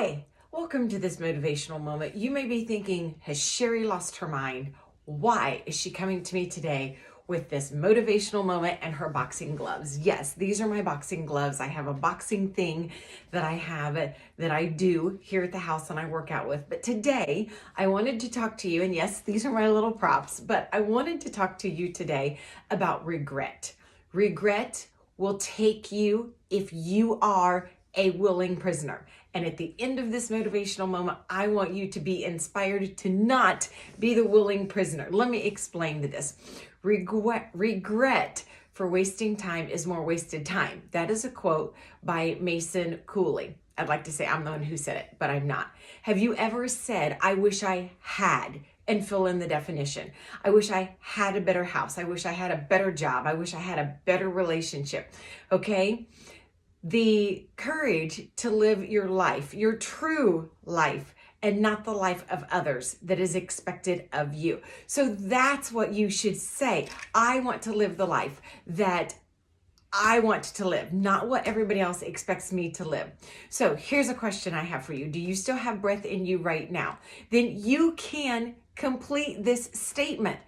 Hi, welcome to this motivational moment. You may be thinking, has Sherry lost her mind? Why is she coming to me today with this motivational moment and her boxing gloves? Yes, these are my boxing gloves. I have a boxing thing that I do here at the house and I work out with. But today I wanted to talk to you, and yes, these are my little props, but I wanted to talk to you today about regret. Regret will take you if you are a willing prisoner. And at the end of this motivational moment, I want you to be inspired to not be the willing prisoner. Let me explain this. Regret for wasting time is more wasted time. That is a quote by Mason Cooley. I'd like to say I'm the one who said it, but I'm not. Have you ever said, I wish I had, and fill in the definition? I wish I had a better house. I wish I had a better job. I wish I had a better relationship. Okay? The courage to live your life, your true life, and not the life of others that is expected of you. So that's what you should say. I want to live the life that I want to live, not what everybody else expects me to live. So here's a question I have for you. Do you still have breath in you right now? Then you can complete this statement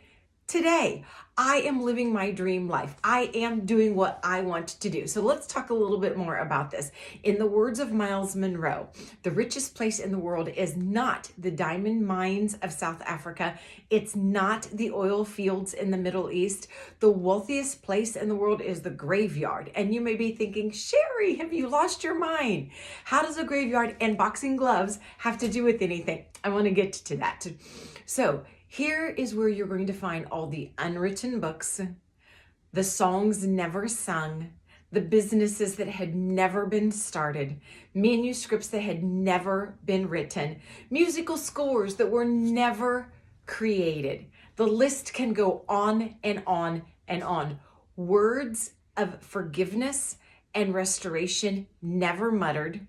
today. I am living my dream life. I am doing what I want to do. So let's talk a little bit more about this. In the words of Miles Monroe, the richest place in the world is not the diamond mines of South Africa. It's not the oil fields in the Middle East. The wealthiest place in the world is the graveyard. And you may be thinking, Sherry, have you lost your mind? How does a graveyard and boxing gloves have to do with anything? I want to get to that. So here is where you're going to find all the unwritten books, the songs never sung, the businesses that had never been started, manuscripts that had never been written, musical scores that were never created. The list can go on and on and on. Words of forgiveness and restoration never muttered,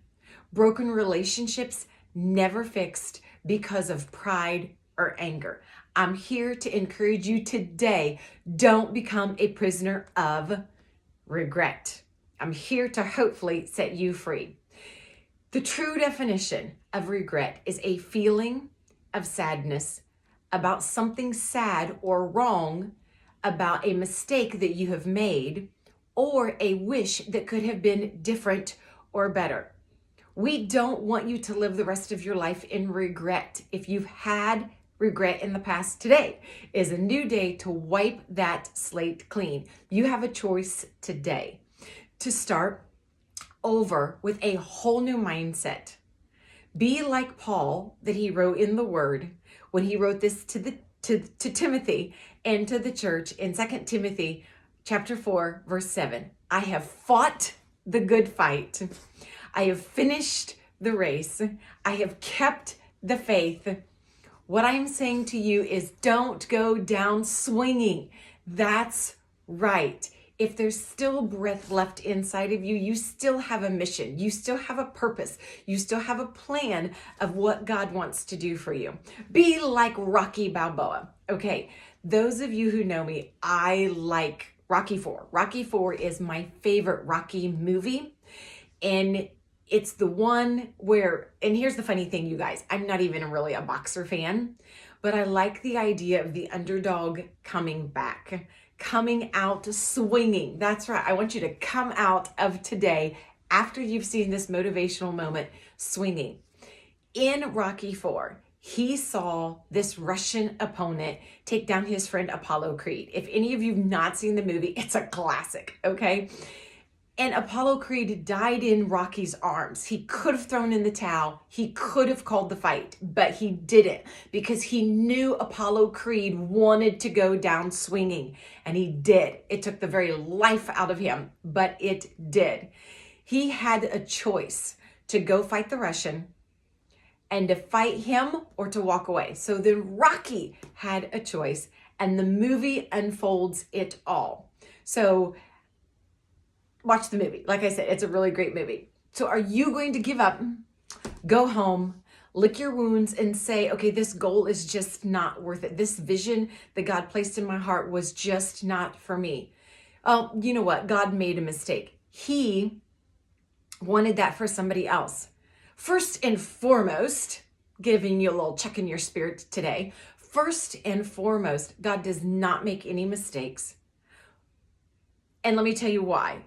broken relationships never fixed because of pride or anger. I'm here to encourage you today. Don't become a prisoner of regret. I'm here to hopefully set you free. The true definition of regret is a feeling of sadness about something sad or wrong, about a mistake that you have made, or a wish that could have been different or better. We don't want you to live the rest of your life in regret. If you've had regret in the past, today is a new day to wipe that slate clean. You have a choice today to start over with a whole new mindset. Be like Paul that he wrote in the Word when he wrote this to Timothy and to the church in 2 Timothy chapter 4, verse 7. I have fought the good fight. I have finished the race. I have kept the faith. What I'm saying to you is don't go down swinging. That's right. If there's still breath left inside of you, you still have a mission. You still have a purpose. You still have a plan of what God wants to do for you. Be like Rocky Balboa. Okay, those of you who know me, I like Rocky IV. Rocky IV is my favorite Rocky movie. And it's the one where, and here's the funny thing, you guys, I'm not even really a boxer fan, but I like the idea of the underdog coming back, coming out swinging. That's right. I want you to come out of today after you've seen this motivational moment swinging. In Rocky IV, he saw this Russian opponent take down his friend Apollo Creed. If any of you have not seen the movie, it's a classic, okay? And Apollo Creed died in Rocky's arms. He could have thrown in the towel. He could have called the fight, but he didn't because he knew Apollo Creed wanted to go down swinging, and he did. It took the very life out of him, but it did. He had a choice to go fight the Russian and to fight him or to walk away. So then Rocky had a choice, and the movie unfolds it all. So watch the movie. Like I said, it's a really great movie. So are you going to give up, go home, lick your wounds and say, okay, this goal is just not worth it. This vision that God placed in my heart was just not for me. Oh, you know what? God made a mistake. He wanted that for somebody else. First and foremost, giving you a little check in your spirit today. First and foremost, God does not make any mistakes. And let me tell you why.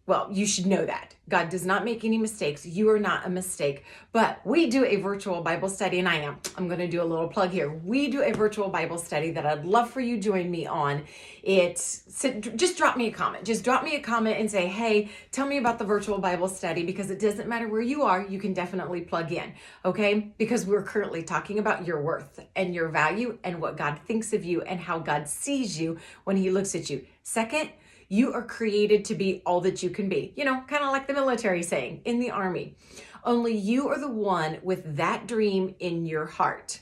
Well, you should know that. God does not make any mistakes. You are not a mistake. But we do a virtual Bible study, and I'm going to do a little plug here. We do a virtual Bible study that I'd love for you to join me on. Just drop me a comment. Just drop me a comment and say, hey, tell me about the virtual Bible study, because it doesn't matter where you are. You can definitely plug in, okay? Because we're currently talking about your worth and your value and what God thinks of you and how God sees you when he looks at you. Second, you are created to be all that you can be. You know, kind of like the military saying in the army. Only you are the one with that dream in your heart.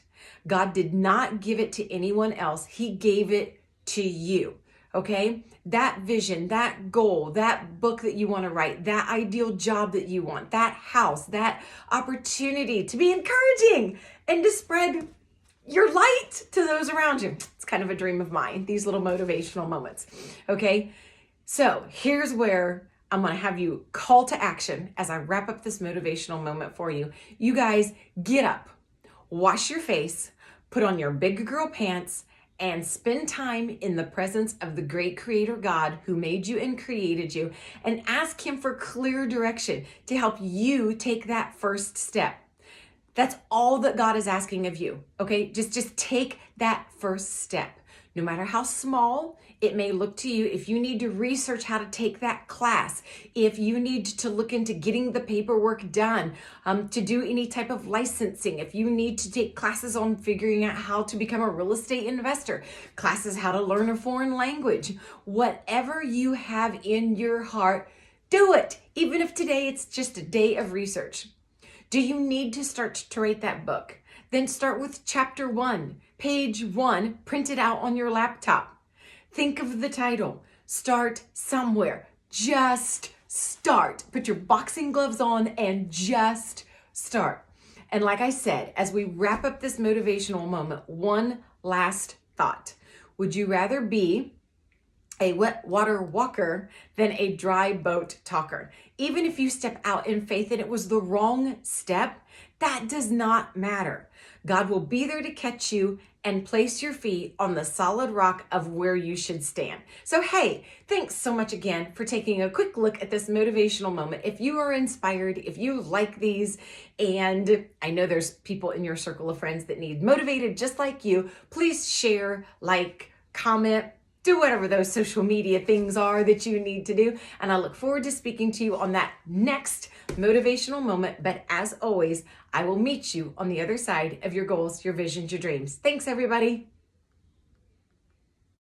God did not give it to anyone else. He gave it to you, okay? That vision, that goal, that book that you want to write, that ideal job that you want, that house, that opportunity to be encouraging and to spread your light to those around you. It's kind of a dream of mine, these little motivational moments, okay? So here's where I'm going to have you call to action as I wrap up this motivational moment for you. You guys get up, wash your face, put on your big girl pants, and spend time in the presence of the great creator God who made you and created you, and ask him for clear direction to help you take that first step. That's all that God is asking of you, okay? Just take that first step. No matter how small it may look to you, if you need to research how to take that class, if you need to look into getting the paperwork done, to do any type of licensing, if you need to take classes on figuring out how to become a real estate investor, classes how to learn a foreign language, whatever you have in your heart, do it. Even if today it's just a day of research. Do you need to start to write that book? Then start with chapter 1, page 1, print it out on your laptop. Think of the title. Start somewhere. Just start. Put your boxing gloves on and just start. And like I said, as we wrap up this motivational moment, one last thought. Would you rather be a wet water walker than a dry boat talker? Even if you step out in faith and it was the wrong step, that does not matter. God will be there to catch you and place your feet on the solid rock of where you should stand. So, hey, thanks so much again for taking a quick look at this motivational moment. If you are inspired, if you like these, and I know there's people in your circle of friends that need motivated just like you, please share, like, comment, do whatever those social media things are that you need to do. And I look forward to speaking to you on that next motivational moment. But as always, I will meet you on the other side of your goals, your visions, your dreams. Thanks, everybody.